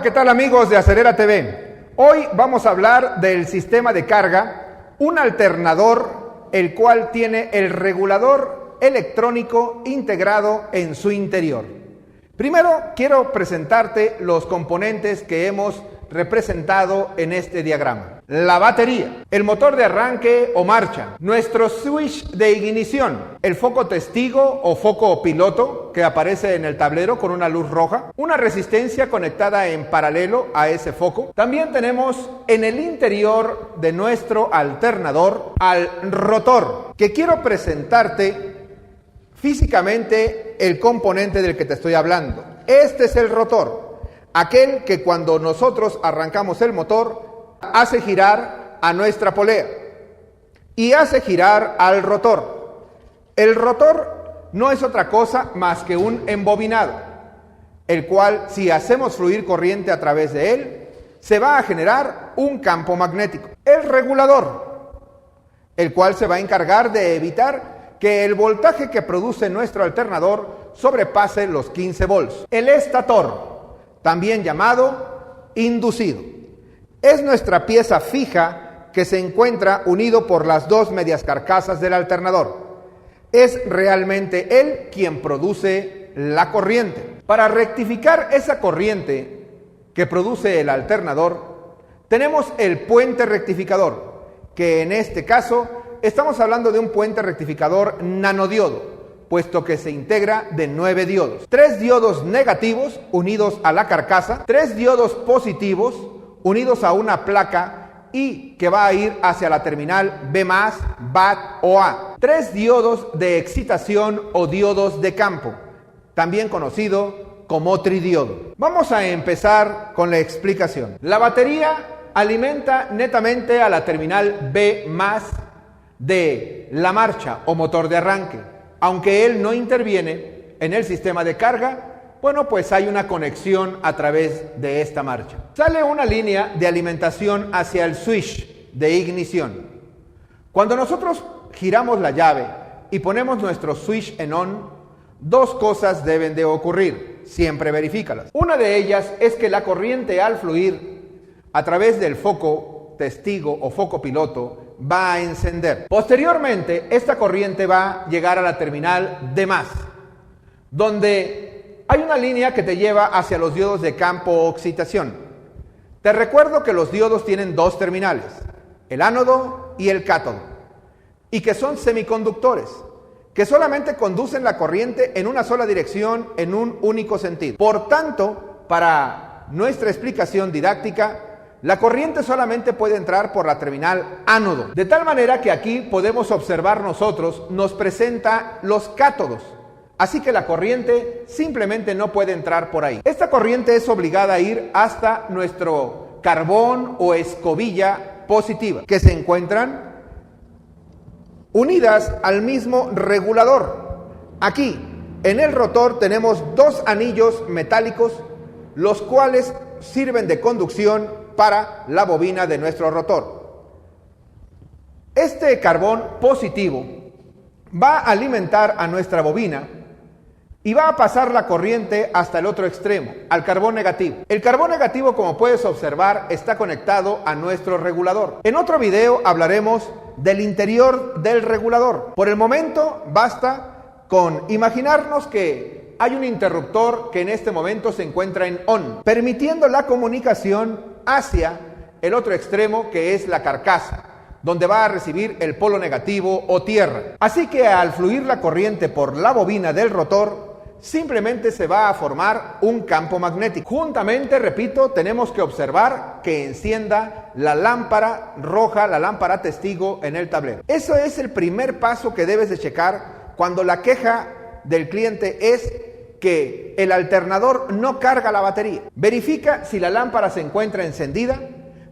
¿qué tal amigos de Acelera TV? Hoy vamos a hablar del sistema de carga, un alternador el cual tiene el regulador electrónico integrado en su interior. Primero quiero presentarte los componentes que hemos representado en este diagrama. La batería, el motor de arranque o marcha, nuestro switch de ignición, el foco testigo o foco piloto que aparece en el tablero con una luz roja, una resistencia conectada en paralelo a ese foco. También tenemos en el interior de nuestro alternador al rotor, que quiero presentarte físicamente el componente del que te estoy hablando. Este es el rotor, aquel que cuando nosotros arrancamos el motor hace girar a nuestra polea y hace girar al rotor. El rotor no es otra cosa más que un embobinado, el cual si hacemos fluir corriente a través de él, se va a generar un campo magnético. El regulador, el cual se va a encargar de evitar que el voltaje que produce nuestro alternador sobrepase los 15 volts. El estator, también llamado inducido, es nuestra pieza fija que se encuentra unido por las dos medias carcasas del alternador. Es realmente él quien produce la corriente. Para rectificar esa corriente que produce el alternador, tenemos el puente rectificador, que en este caso estamos hablando de un puente rectificador nanodiodo, puesto que se integra de 9 diodos. 3 diodos negativos unidos a la carcasa, 3 diodos positivos unidos a una placa y que va a ir hacia la terminal B+, BAT o A. 3 diodos de excitación o diodos de campo, también conocido como tridiodo. Vamos a empezar con la explicación. La batería alimenta netamente a la terminal B+ de la marcha o motor de arranque. Aunque él no interviene en el sistema de carga, bueno, pues hay una conexión a través de esta marcha. Sale una línea de alimentación hacia el switch de ignición. Cuando nosotros giramos la llave y ponemos nuestro switch en on, dos cosas deben de ocurrir, siempre verifícalas. Una de ellas es que la corriente al fluir a través del foco testigo o foco piloto va a encender. Posteriormente, esta corriente va a llegar a la terminal D+, donde hay una línea que te lleva hacia los diodos de campo o excitación. Te recuerdo que los diodos tienen dos terminales, el ánodo y el cátodo, y que son semiconductores, que solamente conducen la corriente en una sola dirección, en un único sentido. Por tanto, para nuestra explicación didáctica, la corriente solamente puede entrar por la terminal ánodo. De tal manera que aquí podemos observar nosotros, nos presenta los cátodos. Así que la corriente simplemente no puede entrar por ahí. Esta corriente es obligada a ir hasta nuestro carbón o escobilla positiva, que se encuentran unidas al mismo regulador. Aquí, en el rotor, tenemos dos anillos metálicos, los cuales sirven de conducción para la bobina de nuestro rotor. Este carbón positivo va a alimentar a nuestra bobina y va a pasar la corriente hasta el otro extremo, al carbón negativo. El carbón negativo, como puedes observar, está conectado a nuestro regulador. En otro video hablaremos del interior del regulador. Por el momento basta con imaginarnos que hay un interruptor que en este momento se encuentra en on, permitiendo la comunicación hacia el otro extremo, que es la carcasa, donde va a recibir el polo negativo o tierra. Así que al fluir la corriente por la bobina del rotor, simplemente se va a formar un campo magnético. Juntamente, repito, tenemos que observar que encienda la lámpara roja, la lámpara testigo en el tablero. Eso es el primer paso que debes de checar cuando la queja del cliente es que el alternador no carga la batería. Verifica si la lámpara se encuentra encendida,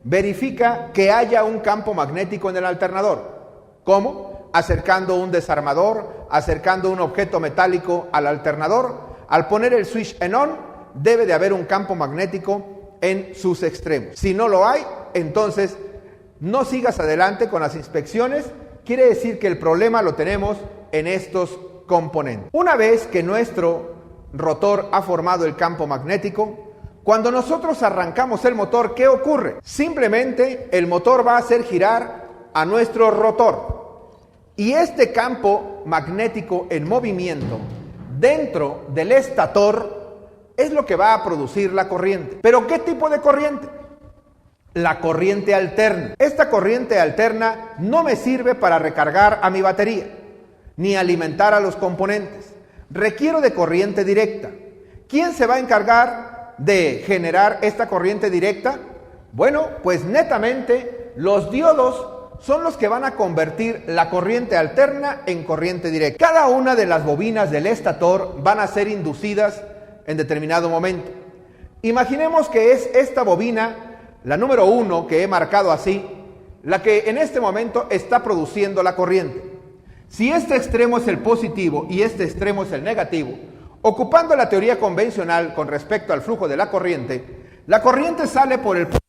verifica que haya un campo magnético en el alternador. ¿Cómo? Acercando un desarmador, acercando un objeto metálico al alternador. Al poner el switch en on, debe de haber un campo magnético en sus extremos. Si no lo hay, entonces no sigas adelante con las inspecciones. Quiere decir que el problema lo tenemos en estos componentes. Una vez que nuestro rotor ha formado el campo magnético, Cuando nosotros arrancamos el motor, ¿qué ocurre? Simplemente el motor va a hacer girar a nuestro rotor. Y este campo magnético en movimiento dentro del estator es lo que va a producir la corriente. ¿Pero qué tipo de corriente? La corriente alterna. Esta corriente alterna no me sirve para recargar a mi batería, ni alimentar a los componentes. Requiero de corriente directa. ¿Quién se va a encargar de generar esta corriente directa? Bueno, pues netamente los diodos son los que van a convertir la corriente alterna en corriente directa. Cada una de las bobinas del estator van a ser inducidas en determinado momento. Imaginemos que es esta bobina, la número 1 que he marcado así, la que en este momento está produciendo la corriente. Si este extremo es el positivo y este extremo es el negativo, ocupando la teoría convencional con respecto al flujo de la corriente sale por el punto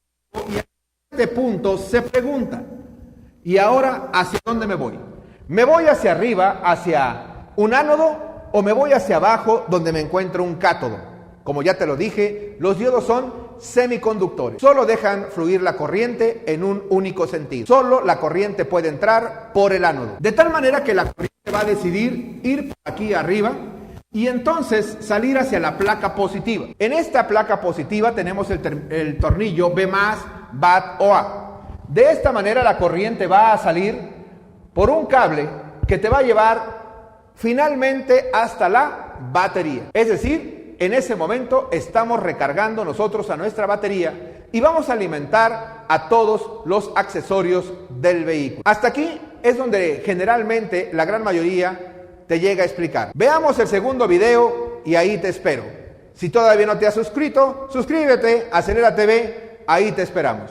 y en este punto se pregunta, ¿y ahora hacia dónde me voy? ¿Me voy hacia arriba, hacia un ánodo, o me voy hacia abajo donde me encuentro un cátodo? Como ya te lo dije, los diodos son semiconductores. Solo dejan fluir la corriente en un único sentido. Solo la corriente puede entrar por el ánodo. De tal manera que la corriente va a decidir ir por aquí arriba y entonces salir hacia la placa positiva. En esta placa positiva tenemos el tornillo B+, BAT o A. De esta manera la corriente va a salir por un cable que te va a llevar finalmente hasta la batería. Es decir, en ese momento estamos recargando nosotros a nuestra batería y vamos a alimentar a todos los accesorios del vehículo. Hasta aquí es donde generalmente la gran mayoría te llega a explicar. Veamos el segundo video y ahí te espero. Si todavía no te has suscrito, suscríbete, Acelera TV, ahí te esperamos.